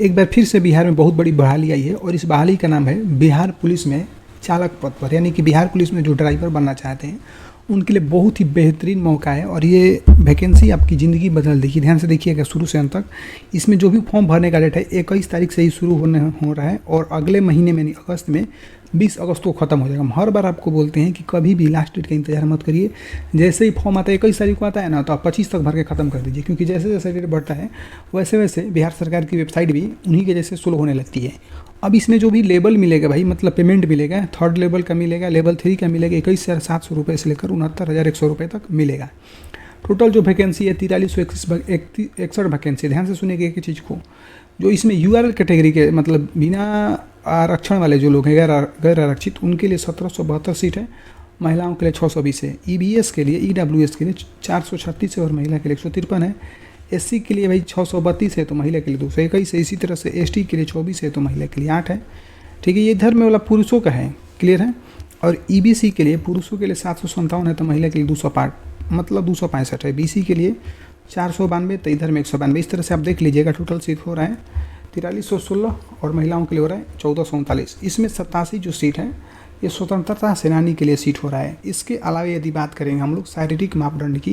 एक बार फिर से बिहार में बहुत बड़ी बहाली आई है और इस बहाली का नाम है बिहार पुलिस में चालक पद पर, यानी कि बिहार पुलिस में जो ड्राइवर बनना चाहते हैं उनके लिए बहुत ही बेहतरीन मौका है और ये वैकेंसी आपकी ज़िंदगी बदल देगी। ध्यान से देखिएगा शुरू से अंत तक। इसमें जो भी फॉर्म भरने का डेट है 21 तारीख से ही शुरू हो रहा है और अगले महीने में अगस्त में 20 अगस्त को ख़त्म हो जाएगा। हम हर बार आपको बोलते हैं कि कभी भी लास्ट डेट का इंतजार मत करिए। जैसे ही फॉर्म आता है 21 तारीख को आता है ना, तो आप 25 तक भर के ख़त्म कर दीजिए, क्योंकि जैसे जैसे डेट बढ़ता है वैसे वैसे बिहार सरकार की वेबसाइट भी उन्हीं के जैसे स्लो होने लगती है। अब इसमें जो भी लेवल मिलेगा भाई, मतलब पेमेंट मिलेगा, 3rd लेवल का मिलेगा, लेवल 3 का मिलेगा 21,700 रुपये से लेकर 69,100 रुपये तक मिलेगा। टोटल जो वैकेंसी है 4361 वैकेंसी। ध्यान से सुनिएगा एक चीज़ को, जो इसमें URL कैटेगरी के मतलब बिना आरक्षण वाले जो लोग हैं गैर आरक्षित, उनके लिए 1772 सीट है, महिलाओं के लिए 620 है, EBS के लिए EWS के लिए 436 है और महिला के लिए 153 है, SC के लिए भाई 632 है तो महिला के लिए 221 है, इसी तरह से ST के लिए 24 है तो महिला के लिए 8 है। ठीक है, ये इधर में वाला पुरुषों का है, क्लियर है। और EBC के लिए पुरुषों के लिए 757 है तो महिला के लिए 205 मतलब 265 है, BC के लिए 492 तो इधर में 192। इस तरह से आप देख लीजिएगा टोटल सीट हो रहा है 4316 और महिलाओं के लिए हो रहा है 1439। इसमें 87 जो सीट है ये स्वतंत्रता सेनानी के लिए सीट हो रहा है। इसके अलावा यदि बात करेंगे हम लोग शारीरिक मापदंड की,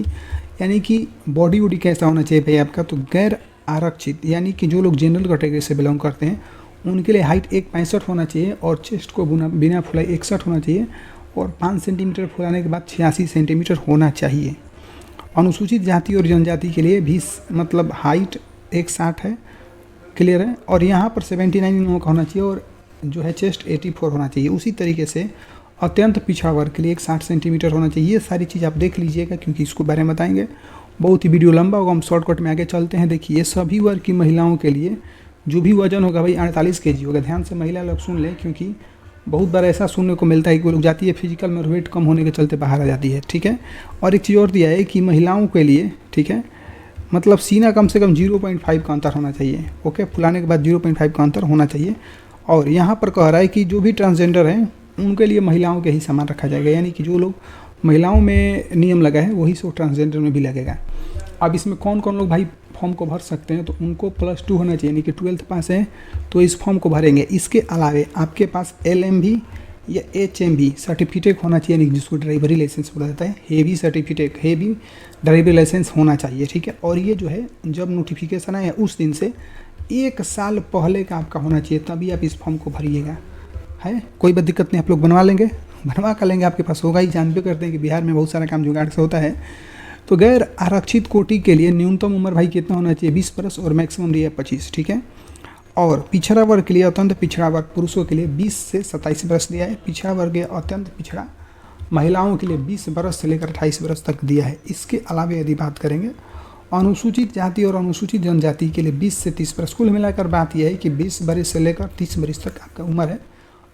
यानी कि बॉडी वॉडी कैसा होना चाहिए भाई आपका, तो गैर आरक्षित यानी कि जो लोग जनरल कैटेगरी से बिलोंग करते हैं उनके लिए हाइट 165 होना चाहिए और चेस्ट को बिना फुलाई 61 होना चाहिए और 5 सेंटीमीटर फुलाने के बाद 86 सेंटीमीटर होना चाहिए। अनुसूचित जाति और जनजाति के लिए भी मतलब हाइट 160 है, क्लियर है। और यहाँ पर 79 का होना चाहिए और जो है चेस्ट 84 होना चाहिए। उसी तरीके से अत्यंत पिछड़ा वर्ग के लिए 60 सेंटीमीटर होना चाहिए। ये सारी चीज़ आप देख लीजिएगा क्योंकि इसको बारे में बताएंगे, बहुत ही वीडियो लंबा होगा, हम शॉर्टकट में आगे चलते हैं। देखिए ये सभी वर्ग की महिलाओं के लिए जो भी वजन होगा भाई 48 kg होगा। ध्यान से महिला लोग सुन लें, क्योंकि बहुत बार ऐसा सुनने को मिलता है कि वो लोग जाती है फिजिकल में वेट कम होने के चलते बाहर आ जाती है। ठीक है, और एक चीज़ और दिया है कि महिलाओं के लिए, ठीक है, मतलब सीना कम से कम 0.5 का अंतर होना चाहिए। ओके, फुलाने के बाद 0.5 का अंतर होना चाहिए। और यहाँ पर कह रहा है कि जो भी ट्रांसजेंडर हैं उनके लिए महिलाओं के ही समान रखा जाएगा, यानी कि जो लोग महिलाओं में नियम लगा है वही सब ट्रांसजेंडर में भी लगेगा। अब इसमें कौन कौन लोग भाई फॉर्म को भर सकते हैं, तो उनको +2 होना चाहिए, यानी कि 12th पास है तो इस फॉर्म को भरेंगे। इसके अलावे आपके पास LMB या HMB सर्टिफिकेट होना चाहिए, यानी जिसको ड्राइवरी लाइसेंस बोला जाता है, हेवी सर्टिफिकेट, हेवी ड्राइवरी लाइसेंस होना चाहिए। ठीक है, और ये जो है जब नोटिफिकेशन आया उस दिन से 1 साल पहले का आपका होना चाहिए, तभी आप इस फॉर्म को भरिएगा। है कोई बात दिक्कत नहीं, आप लोग बनवा लेंगे, बनवा कर लेंगे, आपके पास होगा ही। जानते करते हैं कि बिहार में बहुत सारा काम जुगाड़ से होता है। तो गैर आरक्षित कोटि के लिए न्यूनतम उम्र भाई कितना होना चाहिए, 20 वर्ष और मैक्सिमम दिया 25। ठीक है, और पिछड़ा वर्ग के लिए अत्यंत पिछड़ा वर्ग पुरुषों के लिए 20 से 27 वर्ष दिया है। पिछड़ा वर्ग या अत्यंत पिछड़ा महिलाओं के लिए 20 वर्ष से लेकर 28 वर्ष तक दिया है। इसके अलावा यदि बात करेंगे अनुसूचित जाति और अनुसूचित जनजाति के लिए 20 से 30 वर्ष। कुल मिलाकर बात यह है कि 20 वर्ष से लेकर 30 वर्ष तक आपका उम्र है।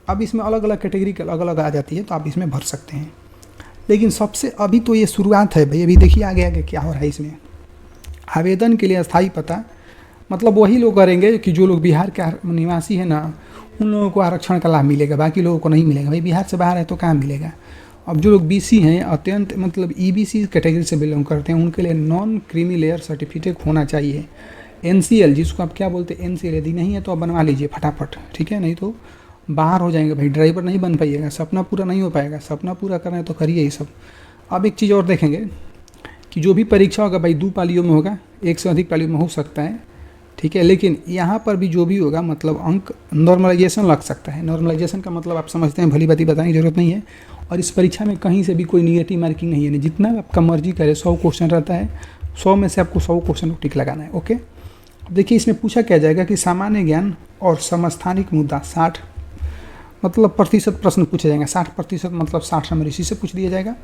अब इसमें अलग अलग कैटेगरी के अलग अलग आ जाती है, तो आप इसमें भर सकते हैं। लेकिन सबसे अभी तो ये शुरुआत है भाई, अभी देखिए आगे आगे क्या हो रहा है। इसमें आवेदन के लिए अस्थायी पता मतलब वही लोग करेंगे कि जो लोग बिहार के निवासी हैं ना, उन लोगों को आरक्षण का लाभ मिलेगा, बाकी लोगों को नहीं मिलेगा। भाई बिहार से बाहर है तो कहाँ मिलेगा। अब जो लोग BC हैं, अत्यंत मतलब EBC कैटेगरी से बिलोंग करते हैं, उनके लिए नॉन क्रीमी लेयर सर्टिफिकेट होना चाहिए। NCL जिसको आप क्या बोलते हैं NCL, यदि नहीं है तो आप बनवा लीजिए फटाफट। ठीक है, नहीं तो बाहर हो जाएंगे भाई, ड्राइवर नहीं बन पाइएगा, सपना पूरा नहीं हो पाएगा। सपना पूरा करना है तो करिए ये सब। अब एक चीज़ और देखेंगे कि जो भी परीक्षा होगा भाई 2 पालियों में होगा, 1 से अधिक पालियों में हो सकता है। ठीक है, लेकिन यहाँ पर भी जो भी होगा मतलब अंक नॉर्मलाइजेशन लग सकता है। नॉर्मलाइजेशन का मतलब आप समझते हैं, भली बाती बताने की जरूरत नहीं है। और इस परीक्षा में कहीं से भी कोई निगेटिव मार्किंग नहीं है, जितना आपका मर्जी करे। 100 क्वेश्चन रहता है, 100 में से आपको 100 क्वेश्चन को टिक लगाना है। ओके, देखिए इसमें पूछा क्या जाएगा कि सामान्य ज्ञान और समस्थानिक मुद्दा 60 मतलब प्रतिशत प्रश्न पूछे जाएंगे। 60% मतलब 60 नंबर इसी से पूछ दिया जाएगा।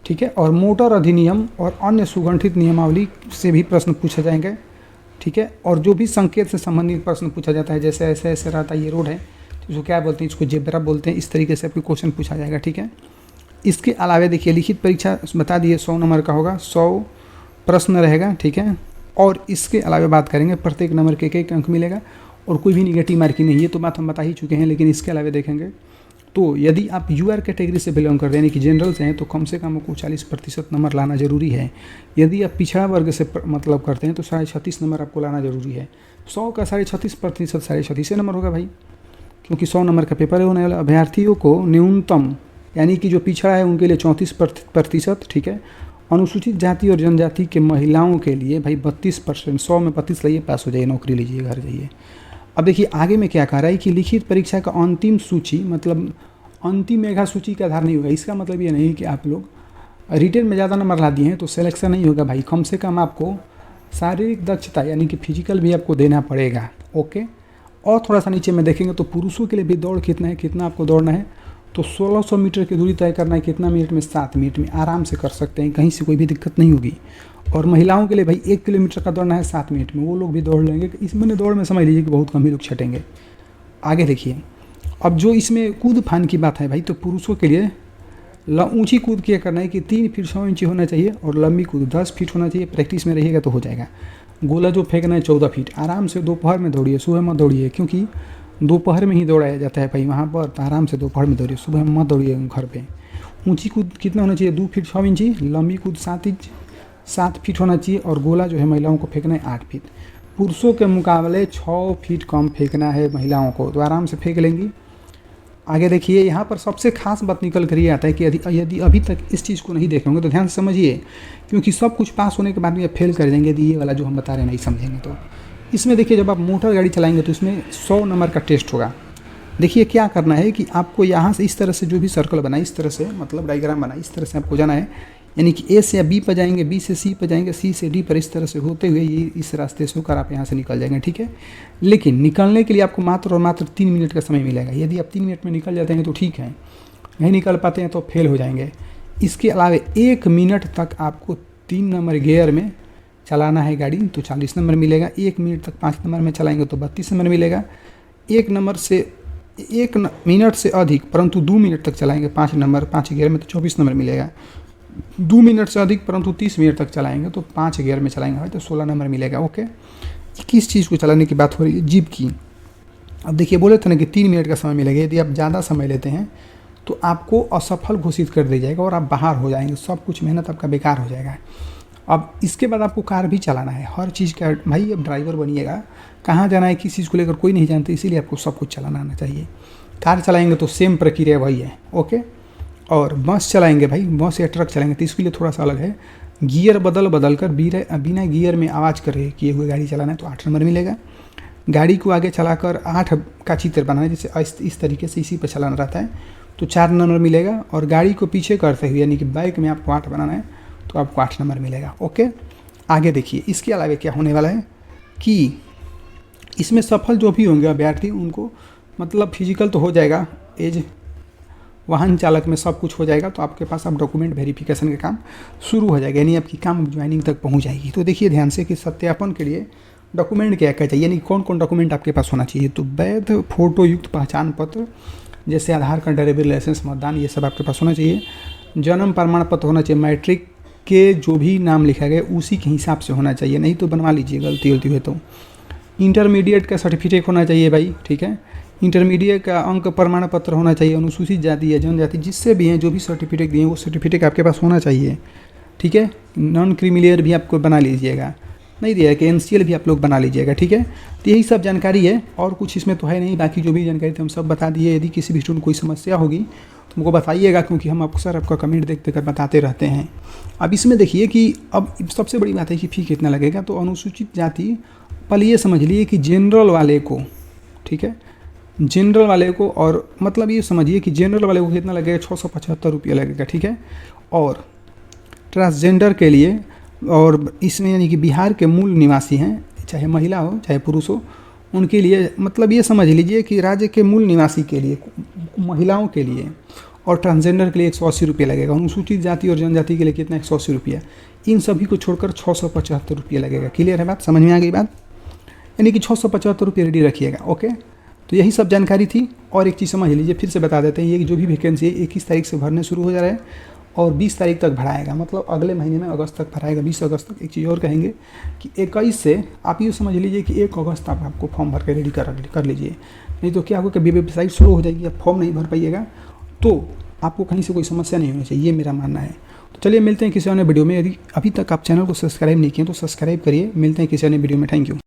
ठीक है, और मोटर अधिनियम और अन्य सुगठित नियमावली से भी प्रश्न पूछे जाएंगे। ठीक है, और जो भी संकेत से संबंधित प्रश्न पूछा जाता है, जैसे ऐसे ऐसे रहता है, ये रोड है तो इसको क्या बोलते हैं, इसको जेब्रा बोलते हैं, इस तरीके से आपको क्वेश्चन पूछा जाएगा। ठीक है, इसके अलावा देखिए लिखित परीक्षा बता दिए 100 नंबर का होगा, 100 प्रश्न रहेगा। ठीक है, और इसके अलावा बात करेंगे प्रत्येक नंबर के एक अंक मिलेगा और कोई भी निगेटिव मार्किंग नहीं है, तो बात हम बता ही चुके हैं। लेकिन इसके अलावा देखेंगे तो यदि आप UR कैटेगरी से बिलोंग करते हैं, यानी कि जनरल से हैं, तो कम से कम आपको 40% नंबर लाना जरूरी है। यदि आप पिछड़ा वर्ग से मतलब करते हैं तो 36.5 नंबर आपको लाना जरूरी है। 100 का 36.5% 36 नंबर होगा भाई, क्योंकि 100 नंबर का पेपर है होने वाला। अभ्यर्थियों को न्यूनतम यानी कि जो पिछड़ा है उनके लिए 34%, ठीक है। अनुसूचित जाति और जनजाति के महिलाओं के लिए भाई 32%, 100 में 32 लाइए, पास हो जाइए, नौकरी लीजिए, घर जाइए। अब देखिए आगे में क्या कह रहा है कि लिखित परीक्षा का अंतिम सूची, मतलब अंतिम मेगा सूची के आधार नहीं होगा। इसका मतलब ये नहीं कि आप लोग रिटेन में ज़्यादा नंबर ला दिए हैं तो सिलेक्शन नहीं होगा भाई। कम से कम आपको शारीरिक दक्षता यानी कि फिजिकल भी आपको देना पड़ेगा, ओके। और थोड़ा सा नीचे में देखेंगे तो पुरुषों के लिए भी दौड़ कितना है, कितना आपको दौड़ना है, तो 1600 मीटर की दूरी तय करना है, कितना मिनट में, 7 मिनट में आराम से कर सकते हैं, कहीं से कोई भी दिक्कत नहीं होगी। और महिलाओं के लिए भाई 1 किलोमीटर का दौड़ना है 7 मिनट में, वो लोग भी दौड़ लेंगे। इसमें दौड़ में समझ लीजिए कि बहुत कम ही लोग छटेंगे। आगे देखिए, अब जो इसमें कूद फान की बात है भाई, तो पुरुषों के लिए ऊंची कूद क्या करना है कि 3 फीट 6 इंची होना चाहिए और लंबी कूद 10 फीट होना चाहिए। प्रैक्टिस में रहिएगा तो हो जाएगा। गोला जो फेंकना है 14 फीट। आराम से दोपहर में दौड़िए, सुबह मत दौड़िए, क्योंकि दोपहर में ही दौड़ाया जाता है भाई वहाँ पर, तो आराम से दोपहर में दौड़िए, सुबह में मत दौड़िए घर पे। ऊंची कूद कितना होना चाहिए, 2 फीट 6 इंची, लंबी कूद 7 फीट होना चाहिए और गोला जो है महिलाओं को फेंकना है 8 फीट। पुरुषों के मुकाबले 6 फीट कम फेंकना है महिलाओं को, तो आराम से फेंक लेंगी। आगे देखिए, यहाँ पर सबसे खास बात निकल कर ये आता है कि यदि अभी तक इस चीज़ को नहीं देखे होंगे तो ध्यान से समझिए, क्योंकि सब कुछ पास होने के बाद में फेल कर जाएंगे यदि ये वाला जो हम बता रहे हैं नहीं समझेंगे तो। इसमें देखिए, जब आप मोटर गाड़ी चलाएंगे तो इसमें 100 नंबर का टेस्ट होगा। देखिए क्या करना है कि आपको यहाँ से इस तरह से जो भी सर्कल बना, इस तरह से मतलब डायग्राम बना, इस तरह से आपको जाना है, यानी कि ए से बी पर जाएंगे, बी से सी पर जाएंगे, सी से डी पर, इस तरह से होते हुए ये इस रास्ते से होकर आप यहाँ से निकल जाएंगे, ठीक है। लेकिन निकलने के लिए आपको मात्र और मात्र 3 मिनट का समय मिलेगा। यदि आप 3 मिनट में निकल जाते हैं तो ठीक है, नहीं निकल पाते हैं तो फेल हो जाएंगे। इसके अलावा 1 मिनट तक आपको 3 नंबर गियर में चलाना है गाड़ी तो 40 नंबर मिलेगा। 1 मिनट तक 5 नंबर में चलाएंगे तो 32 नंबर मिलेगा। 1 मिनट से अधिक परंतु 2 मिनट तक चलाएंगे 5 गियर में तो 24 नंबर मिलेगा। 2 मिनट से अधिक परंतु 30 मिनट तक चलाएंगे तो 5 गियर में चलाएंगे तो 16 नंबर मिलेगा, ओके। किस चीज़ को चलाने की बात हो रही है, जीप की। अब देखिए बोले थे ना कि 3 मिनट का समय मिलेगा। यदि आप ज़्यादा समय लेते हैं तो आपको असफल घोषित कर दिया जाएगा और आप बाहर हो जाएंगे, सब कुछ मेहनत आपका बेकार हो जाएगा। अब इसके बाद आपको कार भी चलाना है, हर चीज़ का भाई अब ड्राइवर बनिएगा, कहाँ जाना है किस चीज़ को लेकर कोई नहीं जानते, इसीलिए आपको सब कुछ चलाना आना चाहिए। कार चलाएंगे तो सेम प्रक्रिया वही है, ओके। और बस चलाएंगे भाई, बस या ट्रक चलाएंगे तो इसके लिए थोड़ा सा अलग है। गियर बदल कर बिना गियर में आवाज़ करे किए हुए गाड़ी चलाना है तो 8 नंबर मिलेगा। गाड़ी को आगे चलाकर 8 का चित्र बनाना है, जैसे इस तरीके से इसी पर चलाना रहता है तो 4 नंबर मिलेगा। और गाड़ी को पीछे करते हुए यानी कि बाइक में आपको 8 बनाना है तो आपको 8 नंबर मिलेगा, ओके। आगे देखिए, इसके अलावा क्या होने वाला है कि इसमें सफल जो भी होंगे अभ्यर्थी उनको मतलब फिजिकल तो हो जाएगा, एज वाहन चालक में सब कुछ हो जाएगा, तो आपके पास अब डॉक्यूमेंट वेरिफिकेशन का काम शुरू हो जाएगा, यानी आपकी काम ज्वाइनिंग तक पहुंच जाएगी। तो देखिए ध्यान से कि सत्यापन के लिए डॉक्यूमेंट क्या क्या चाहिए, यानी कौन कौन डॉक्यूमेंट आपके पास होना चाहिए। तो वैध फोटो युक्त पहचान पत्र, जैसे आधार कार्ड, ड्राइविंग लाइसेंस, मतदान, ये सब आपके पास होना चाहिए। जन्म प्रमाण पत्र होना चाहिए, मैट्रिक के जो भी नाम लिखा गया उसी के हिसाब से होना चाहिए, नहीं तो बनवा लीजिए गलती हुई तो। इंटरमीडिएट का सर्टिफिकेट होना चाहिए भाई, ठीक है। इंटरमीडिएट का अंक प्रमाण पत्र होना चाहिए। अनुसूचित जाति या जनजाति जिससे भी हैं, जो भी सर्टिफिकेट दिए वो सर्टिफिकेट आपके पास होना चाहिए, ठीक है। नॉन क्रीमिलियर भी आपको बना लीजिएगा, नहीं दिया है कि NCL भी आप लोग बना लीजिएगा, ठीक है। तो यही सब जानकारी है और कुछ इसमें तो है नहीं, बाकी जो भी जानकारी थी हम सब बता दिए। यदि किसी भी स्टूडेंट को कोई समस्या होगी तो हमको बताइएगा, क्योंकि हम अक्सर आपका कमेंट देख कर बताते रहते हैं। अब इसमें देखिए कि अब सबसे बड़ी बात है कि फ़ी कितना लगेगा। तो अनुसूचित जाति पहले ये समझ लिए कि जनरल वाले को, ठीक है, जनरल वाले को, और मतलब ये समझिए कि जनरल वाले को कितना लगेगा, 675 रुपये लगेगा, ठीक है। और ट्रांसजेंडर के लिए, और इसमें यानी कि बिहार के मूल निवासी हैं, चाहे महिला हो चाहे पुरुष हो, उनके लिए मतलब ये समझ लीजिए कि राज्य के मूल निवासी के लिए, महिलाओं के लिए और ट्रांसजेंडर के लिए 180 रुपये लगेगा। अनुसूचित जाति और जनजाति के लिए कितना, 180 रुपया। इन सभी को छोड़कर 675 रुपये लगेगा। क्लियर है बात, समझ में आ गई बात, यानी कि 675 रुपये रेडी रखिएगा, ओके। तो यही सब जानकारी थी। और एक चीज़ समझ लीजिए, फिर से बता देते हैं, ये जो भी वैकेंसी है 21 तारीख से भरने शुरू हो जा रहा है और 20 तारीख तक भराएगा, मतलब अगले महीने में अगस्त तक भराएगा, 20 अगस्त तक। एक चीज़ और कहेंगे कि 21 से आप ये समझ लीजिए कि 1 अगस्त तक आपको फॉर्म भर के रेडी कर लीजिए, नहीं तो क्या होगा कि वेबसाइट स्लो हो जाएगी, आप फॉर्म नहीं भर पाइएगा, तो आपको कहीं से कोई समस्या नहीं होनी चाहिए, ये मेरा मानना है। तो चलिए मिलते हैं किसी अन्य वीडियो में। यदि अभी तक आप चैनल को सब्सक्राइब नहीं किए तो सब्सक्राइब करिए। मिलते हैं किसी अन्य वीडियो में, थैंक यू।